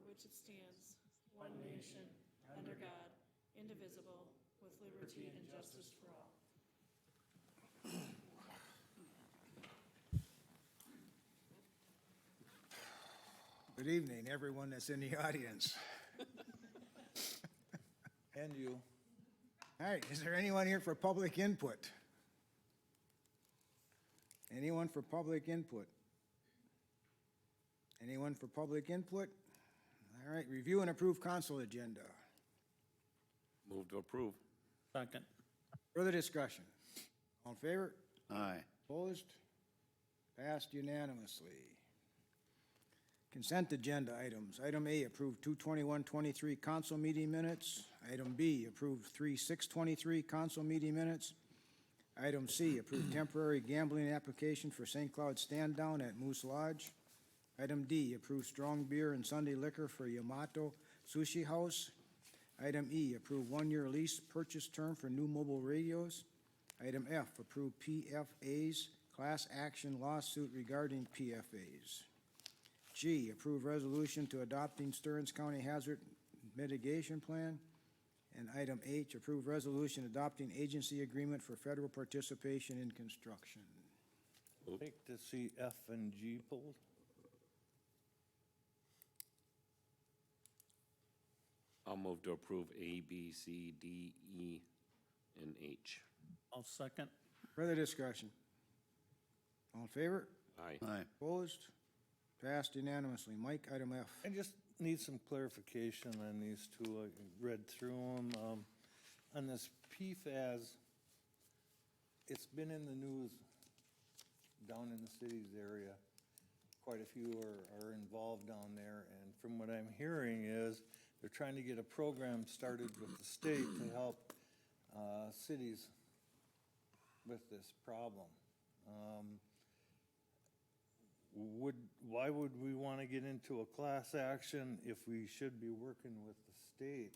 which it stands, one nation, under God, indivisible, with liberty and justice for all. Good evening, everyone that's in the audience. And you. All right, is there anyone here for public input? Anyone for public input? Anyone for public input? All right, review and approve council agenda. Move to approve. Second. Further discussion? All in favor? Aye. Opposed? Passed unanimously. Consent agenda items. Item A, approve 2/21/23 council meeting minutes. Item B, approve 3/6/23 council meeting minutes. Item C, approve temporary gambling application for St. Cloud Stand Down at Moose Lodge. Item D, approve strong beer and Sunday liquor for Yamato Sushi House. Item E, approve one-year lease purchase term for new mobile radios. Item F, approve PFA's class action lawsuit regarding PFAs. G, approve resolution to adopting Stearns County Hazard Mitigation Plan. And item H, approve resolution adopting agency agreement for federal participation in construction. Like to see F and G pulled. I'll move to approve A, B, C, D, E, and H. I'll second. Further discussion? All in favor? Aye. Aye. Opposed? Passed unanimously. Mike, item F. I just need some clarification on these two. I read through them. On this PFAS, it's been in the news down in the cities area. Quite a few are involved down there, and from what I'm hearing is they're trying to get a program started with the state to help cities with this problem. Why would we want to get into a class action if we should be working with the state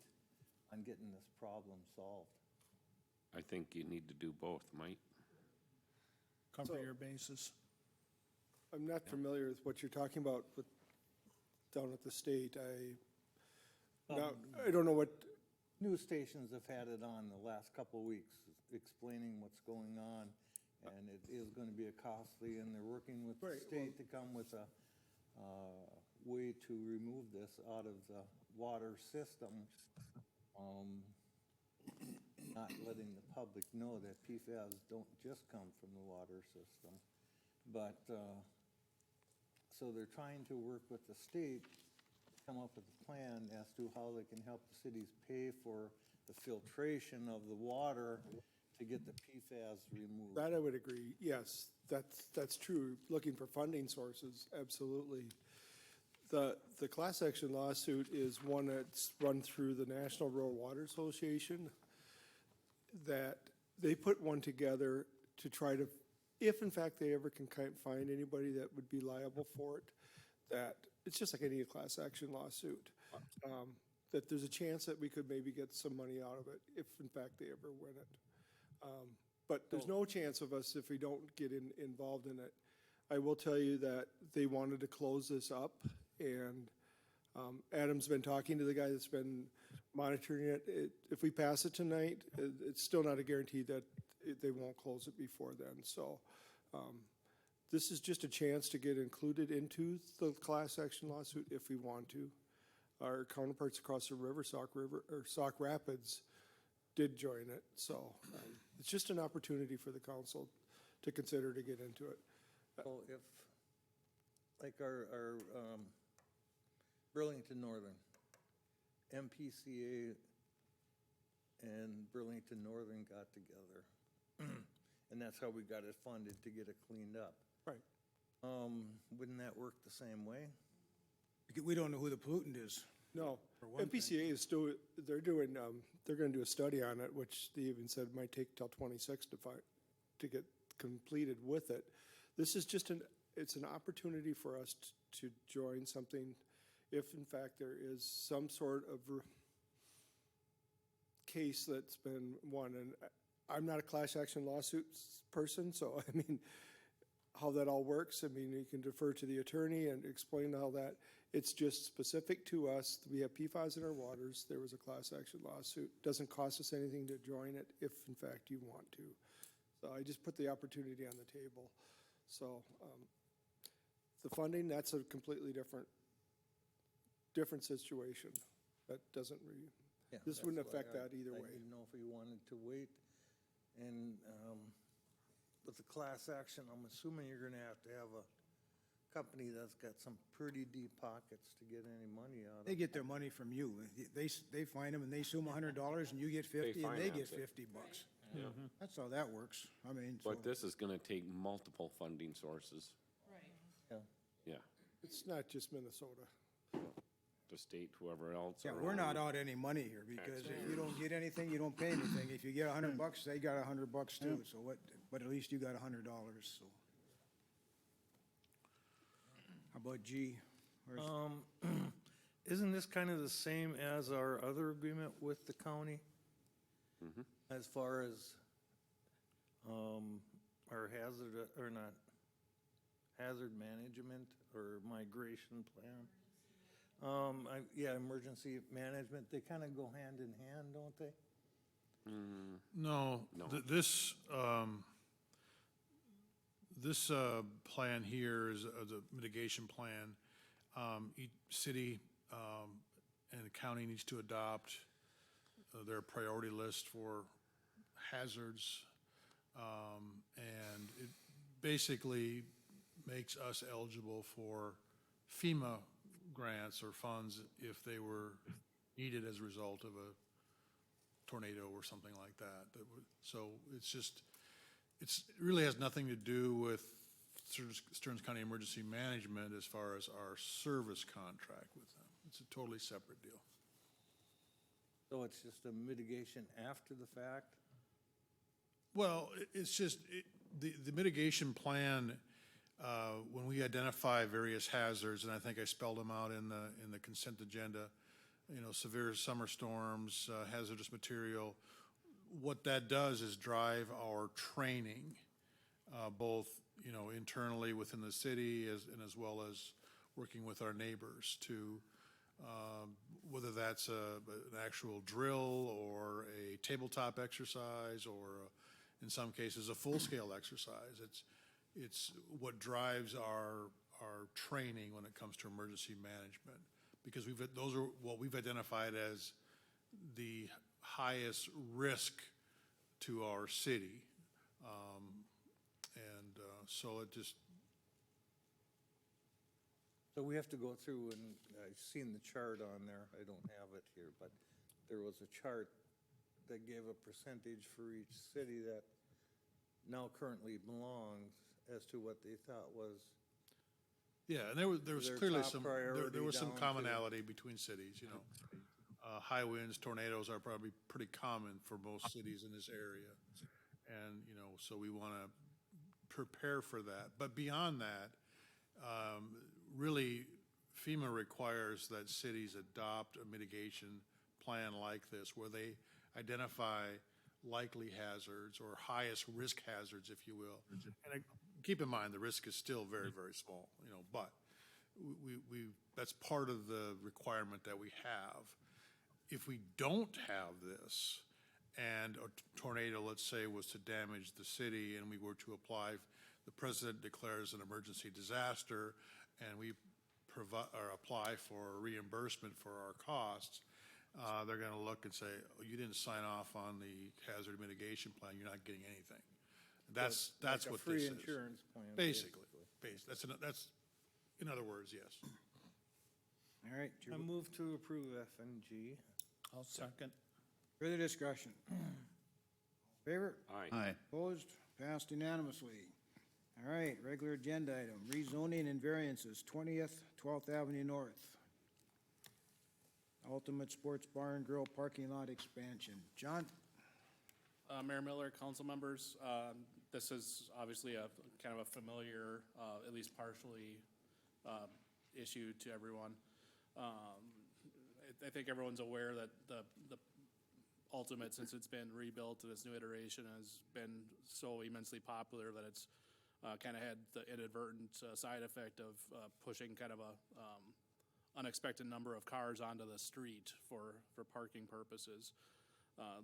on getting this problem solved? I think you need to do both, Mike. Cover So- your bases. I'm not familiar with what you're talking about with, down at the state. I don't know what, News stations have had it on the last couple of weeks, explaining what's going on, and it is going to be a costly, and they're working with the Right, state to come with a way to remove this out of the water system. Not letting the public know that PFAS don't just come from the water system. But, so they're trying to work with the state, come up with a plan as to how they can help the cities pay for the filtration of the water to get the PFAS removed. that I would agree, yes, that's true. Looking for funding sources, absolutely. The class action lawsuit is one that's run through the National Rural Water Association, that they put one together to try to, if in fact they ever can find anybody that would be liable for it, that it's just like any class action lawsuit. That there's a chance that we could maybe get some money out of it if in fact they ever win it. But there's no chance of us if we don't get involved in it. I will tell you that they wanted to close this up, and Adam's been talking to the guy that's been monitoring it. If we pass it tonight, it's still not a guarantee that they won't close it before then. So this is just a chance to get included into the class action lawsuit if we want to. Our counterparts across the river, Sauk Rapids, did join it. So it's just an opportunity for the council to consider to get into it. So if, like our Burlington Northern, MPCA and Burlington Northern got together, and that's how we got it funded, to get it cleaned up. Right. Wouldn't that work the same way? We don't know who the pollutant is. No, For one thing. MPCA is still, they're gonna do a study on it, which they even said might take till 26 to get completed with it. This is just it's an opportunity for us to join something if in fact there is some sort of case that's been won. And I'm not a class action lawsuits person, so I mean, how that all works, I mean, you can defer to the attorney and explain how that, It's just specific to us. We have PFAS in our waters. There was a class action lawsuit. Doesn't cost us anything to join it if in fact you want to. So I just put the opportunity on the table. So, the funding, that's a completely different situation. That doesn't Yeah, this wouldn't that's why affect that either I way. didn't know if we wanted to wait. And with the class action, I'm assuming you're gonna have to have a company that's got some pretty deep pockets to get any money out of. They get their money from you. They find them and they sue them $100 and you get 50 and they get finance it. $50. Yeah. That's how that works. I mean, so, But this is gonna take multiple funding sources. Right. Yeah, It's not just Minnesota. the state, whoever else. yeah, or we're not on- out any money here because if you don't get anything, you don't pay anything. If you get $100, they got $100 too. So what, but at least you got $100, so. How about G? Where's- Isn't this kind of the same as our other agreement with the county? As far as, our hazard, or not, hazard management or migration plan? Yeah, emergency management, they kind of go hand in hand, don't they? No, No. This plan here is the mitigation plan. Each city and the county needs to adopt their priority list for hazards. And it basically makes us eligible for FEMA grants or funds if they were needed as a result of a tornado or something like that. So it's just, it really has nothing to do with Stearns County Emergency Management as far as our service contract with them. It's a totally separate deal. So it's just a mitigation after the fact? Well, it's just, the mitigation plan, when we identify various hazards, and I think I spelled them out in the consent agenda, you know, severe summer storms, hazardous material, what that does is drive our training, both, you know, internally within the city and as well as working with our neighbors to, whether that's an actual drill or a tabletop exercise or in some cases a full-scale exercise. It's what drives our training when it comes to emergency management, because those are what we've identified as the highest risk to our city. So it just, So we have to go through, and I've seen the chart on there, I don't have it here, but there was a chart that gave a percentage for each city that now currently belongs as to what they thought was. yeah, and there was Their clearly top some, priority there was some down to- commonality between cities, you know. High winds, tornadoes are probably pretty common for most cities in this area. And, you know, so we want to prepare for that. But beyond that, really FEMA requires that cities adopt a mitigation plan like this, where they identify likely hazards or highest risk hazards, if you will. And keep in mind, the risk is still very, very small, you know, but that's part of the requirement that we have. If we don't have this, and a tornado, let's say, was to damage the city, and we were to apply, the president declares an emergency disaster, and we provide, or apply for reimbursement for our costs, they're gonna look and say, oh, you didn't sign off on the hazard mitigation plan, you're not getting anything. That's Like a what free this is. insurance plan. Basically, that's, in other words, yes. All right, I move to approve F and G. I'll second. further discussion? Favor? Aye. Opposed? Passed unanimously. All right, regular agenda item, rezoning and variances, 20th, 12th Avenue North. Ultimate Sports Bar and Grill parking lot expansion. John? Mayor Miller, council members, this is obviously a kind of a familiar, at least partially, issue to everyone. I think everyone's aware that the Ultimate, since it's been rebuilt to this new iteration, has been so immensely popular that it's kind of had the inadvertent side effect of pushing kind of a unexpected number of cars onto the street for parking purposes.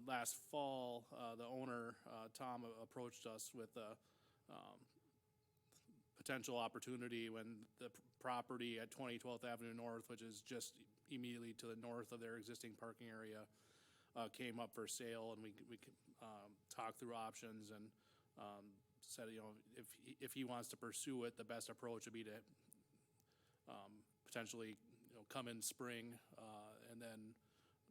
Last fall, the owner, Tom, approached us with a potential opportunity when the property at 20 12th Avenue North, which is just immediately to the north of their existing parking area, came up for sale, and we talked through options and said, you know, if he wants to pursue it, the best approach would be to potentially, you know, come in spring and then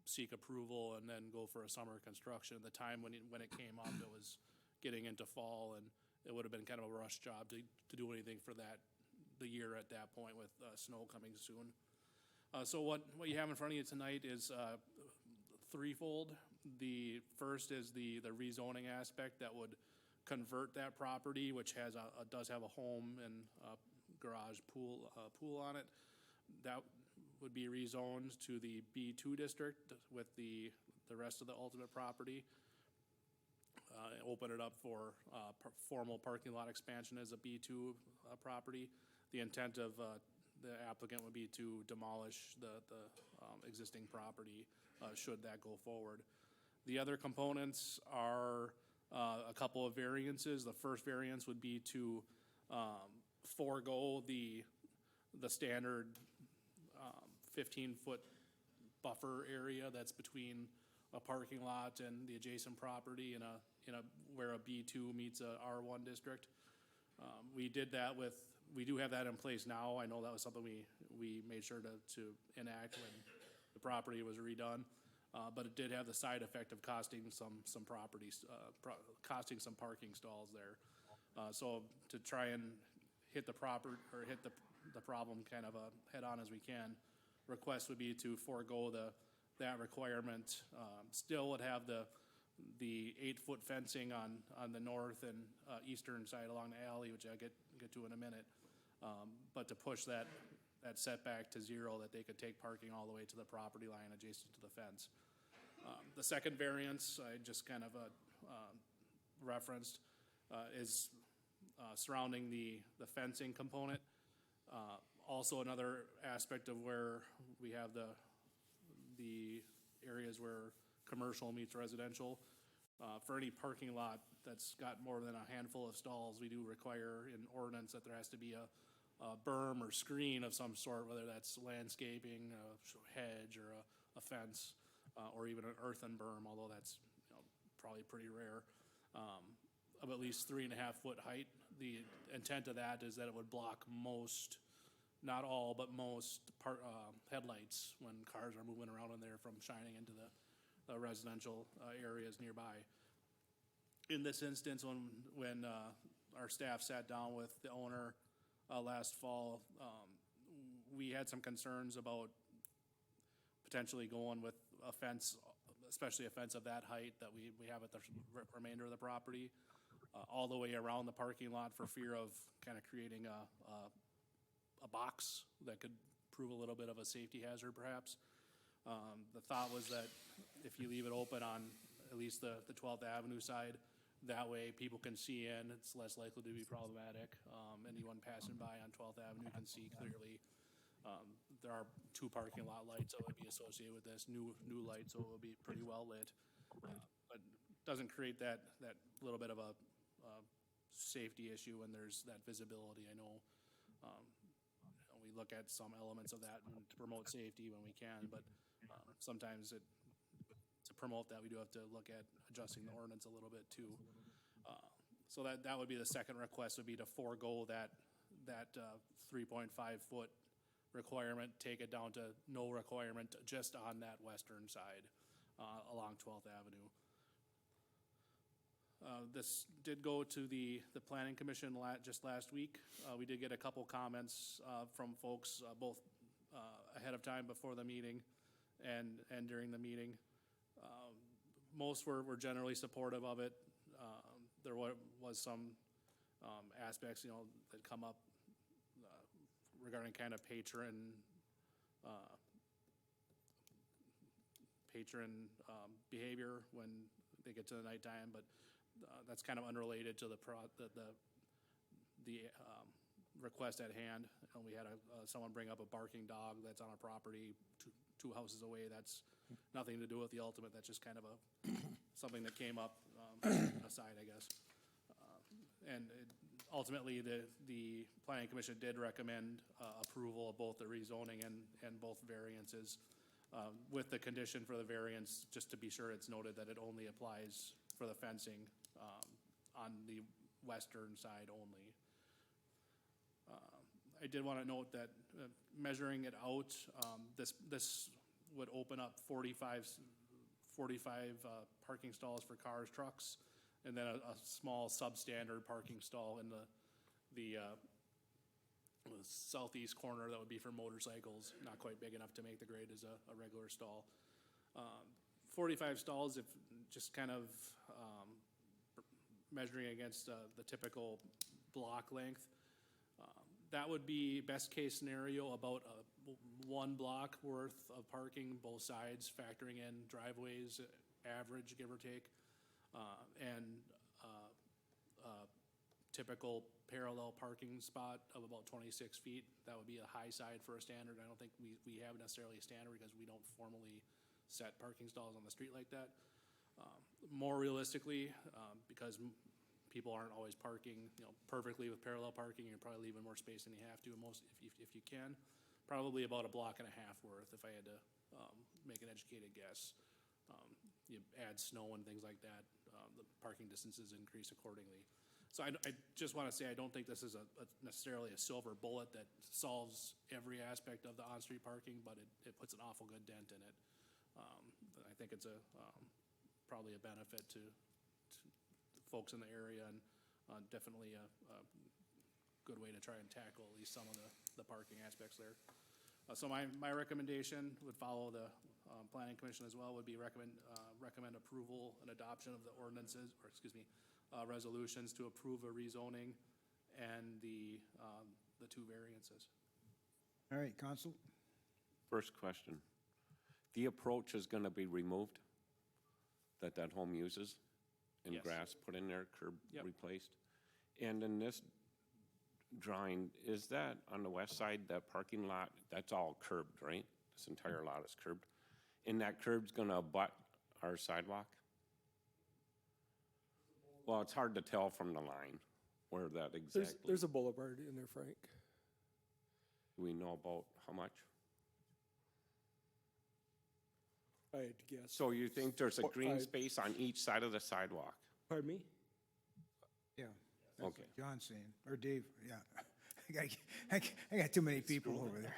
seek approval and then go for a summer construction. The time when it came up, it was getting into fall, and it would have been kind of a rush job to do anything for the year at that point with snow coming soon. So what you have in front of you tonight is threefold. The first is the rezoning aspect that would convert that property, which does have a home and garage pool on it. That would be rezoned to the B2 district with the rest of the ultimate property. Open it up for formal parking lot expansion as a B2 property. The intent of the applicant would be to demolish the existing property should that go forward. The other components are a couple of variances. The first variance would be to forego the standard 15-foot buffer area that's between a parking lot and the adjacent property in a where a B2 meets a R1 district. We did that we do have that in place now. I know that was something we made sure to enact when the property was redone. But it did have the side effect of costing some properties, costing some parking stalls there. So to try and hit the problem kind of head on as we can, request would be to forego that requirement. Still would have the 8-foot fencing on the north and eastern side along the alley, which I'll get to in a minute. But to push that setback to 0, that they could take parking all the way to the property line adjacent to the fence. The second variance I just kind of referenced is surrounding the fencing component. Also another aspect of where we have the areas where commercial meets residential. For any parking lot that's got more than a handful of stalls, we do require in ordinance that there has to be a berm or screen of some sort, whether that's landscaping, a hedge, or a fence, or even an earthen berm, although that's, you know, probably pretty rare, of at least 3.5-foot height. The intent of that is that it would block most, not all, but most headlights when cars are moving around in there from shining into the residential areas nearby. In this instance, when our staff sat down with the owner last fall, we had some concerns about potentially going with a fence, especially a fence of that height that we have at the remainder of the property, all the way around the parking lot, for fear of kind of creating a box that could prove a little bit of a safety hazard perhaps. The thought was that if you leave it open on at least the 12th Avenue side, that way people can see in, it's less likely to be problematic. Anyone passing by on 12th Avenue can see clearly. There are 2 parking lot lights that would be associated with this, new lights, so it will be pretty well lit. But doesn't create that little bit of a safety issue when there's that visibility. I know we look at some elements of that to promote safety when we can, but sometimes to promote that, we do have to look at adjusting the ordinance a little bit too. So that would be the second request, would be to forego that 3.5-foot requirement, take it down to no requirement just on that western side along 12th Avenue. This did go to the Planning Commission just last week. We did get a couple comments from folks both ahead of time before the meeting and during the meeting. Most were generally supportive of it. There was some aspects, you know, that come up regarding kind of patron behavior when they get to the nighttime, but that's kind of unrelated to the request at hand. And we had someone bring up a barking dog that's on a property two houses away. That's nothing to do with the ultimate. That's just kind of something that came up, aside, I guess. And ultimately, the planning commission did recommend approval of both the rezoning and both variances, with the condition for the variance, just to be sure it's noted that it only applies for the fencing on the western side only. I did want to note that measuring it out, this would open up 45 parking stalls for cars, trucks, and then a small substandard parking stall in the southeast corner that would be for motorcycles, not quite big enough to make the grade as a regular stall. 45 stalls, if just kind of measuring against the typical block length, that would be best case scenario about one block worth of parking, both sides, factoring in driveways, average, give or take, and typical parallel parking spot of about 26 feet. That would be a high side for a standard. I don't think we have necessarily a standard because we don't formally set parking stalls on the street like that. More realistically, because people aren't always parking, perfectly with parallel parking, you're probably leaving more space than you have to, if you can. Probably about a block and a half worth, if I had to make an educated guess. You add snow and things like that, the parking distances increase accordingly. So I just want to say, I don't think this is necessarily a silver bullet that solves every aspect of the on-street parking, but it puts an awful good dent in it. I think it's probably a benefit to folks in the area, and definitely a good way to try and tackle at least some of the parking aspects there. So my recommendation would follow the planning commission as well, would be recommend approval and adoption of the ordinances, or excuse me, resolutions to approve a rezoning and the two variances. All right, Counsel? First question. The approach is gonna be removed that home uses? And Yes. grass put in there, curb Yep. replaced? And in this drawing, is that on the west side, that parking lot, that's all curbed, right? This entire lot is curbed? And that curb's gonna abut our sidewalk? Well, it's hard to tell from the line where that exactly. There's a boulevard in there, Frank. Do we know about how much? I had to guess. So you think there's a green 5. space on each side of the sidewalk? Pardon me? Yeah. that's Okay. what John's saying, or Dave, yeah. I got too many people over there.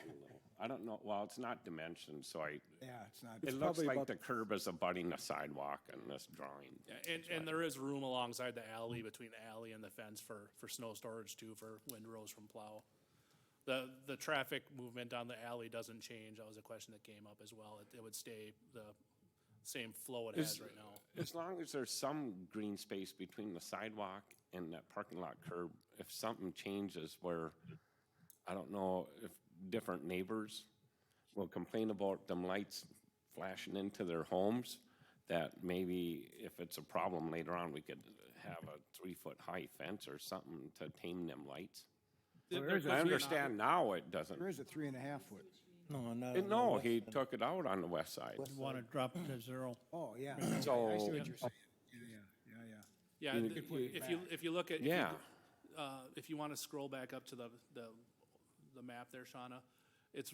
I don't know, well, it's not dimensioned, so Yeah, it's not. it looks probably like about- the curb is abutting the sidewalk in this drawing. Yeah, and there is room alongside the alley, between the alley and the fence for snow storage too, for windrows from plow. The traffic movement on the alley doesn't change. That was a question that came up as well. It would stay the same flow it has Is- right now. As long as there's some green space between the sidewalk and that parking lot curb, if something changes where, I don't know, if different neighbors will complain about them lights flashing into their homes, that maybe if it's a problem later on, we could have a 3-foot high fence or something to tame them lights. Well, there is a I 3.5 understand now it doesn't. There is a 3.5 foot. No, not. No, he took it out on the west side. Want to drop it to 0. Oh, yeah. So- I see what you're saying. Yeah. Yeah, could put it if you look at, Yeah. if you want to scroll back up to the map there, Shauna, it's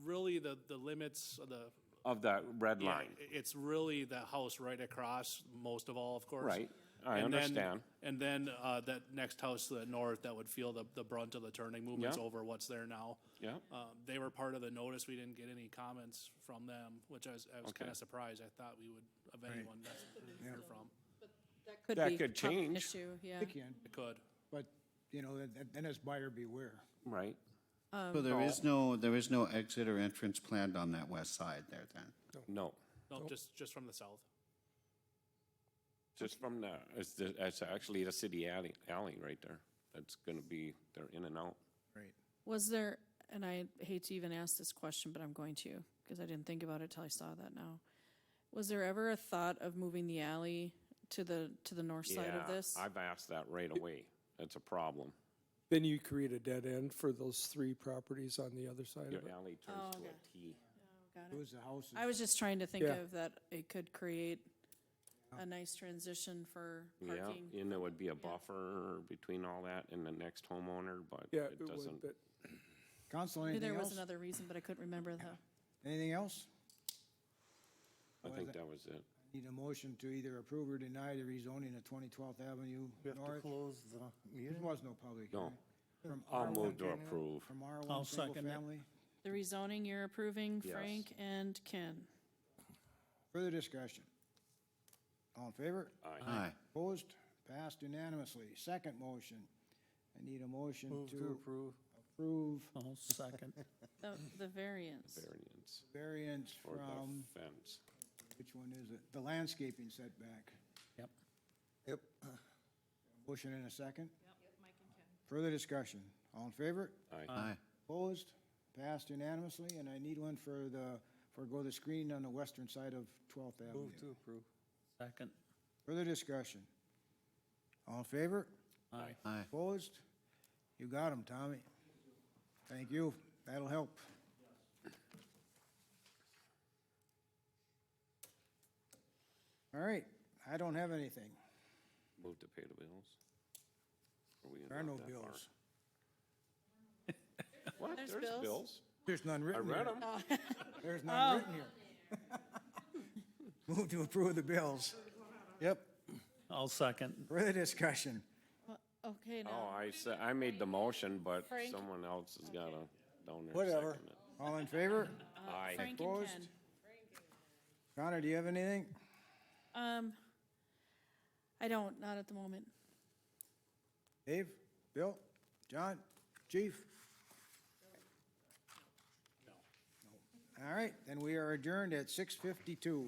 really the limits of the. Of that red Yeah, line. it's really the house right across, most of all, of course. Right, I And then- understand. And then that next house to the north that would feel the brunt of the turning movements Yeah. over what's there now. Yeah. They were part of the notice. We didn't get any comments from them, which I was Okay. kind of surprised. I thought we would, of anyone, hear from. Could That be could an change. issue, yeah. It can, It could. but, then it's buyer beware. Right. So there is no exit or entrance planned on that west side there then? No, No, just from the south. just from it's actually the city alley right there. That's gonna be, they're in and out. Right. Was there, and I hate to even ask this question, but I'm going to, because I didn't think about it till I saw that now. Was there ever a thought of moving the alley to the north side of this? Yeah, I've asked that right away. That's a problem. Then you create a dead end for those three properties on the other side Your of it. alley Oh, turns to okay. a T. Got It it. was the houses. I was just trying to think Yeah. of that it could create a nice transition for Yeah, parking. and there would be a buffer between all that and the next homeowner, but Yeah, it it would, doesn't. but Council, Maybe anything there was else? another reason, but I couldn't remember the. Anything else? I think that was it. Need a motion to either approve or deny the rezoning of 2012th Avenue We have to North. close the There meeting? was no public No. hearing. From I'll R1 move to approve. From R1 I'll single second it. family. The rezoning you're approving, Yes. Frank and Ken. Further discussion. All in favor? Aye. Opposed? Passed unanimously. Second motion. I need a motion Move to to approve. approve I'll second. The variance. Variance variance for from, the fence. which one is it? The landscaping setback. Yep. Yep. Motion in a second? Further discussion. All in favor? Aye. Aye. Opposed? Passed unanimously, and I need one for the screening on the western side of 12th Avenue. Move to approve. Second. Further discussion. All in favor? Aye. Aye. Opposed? You got them, Tommy. Thank you. That'll help. All right, I don't have anything. Move to pay the bills. we There are no not that far? bills. What? There's There's bills? bills. There's none I written read here. them. There's none written here. Move to approve the bills. Yep. I'll second. Further discussion. Okay, Oh, now, I made the motion, but Frank? someone else has got to down there Whatever. second it. All in favor? Aye. Frank and Opposed? Ken. Connor, do you have anything? I don't, not at the moment. Dave? Bill? John? Chief? No. All right, then we are adjourned at 6:52.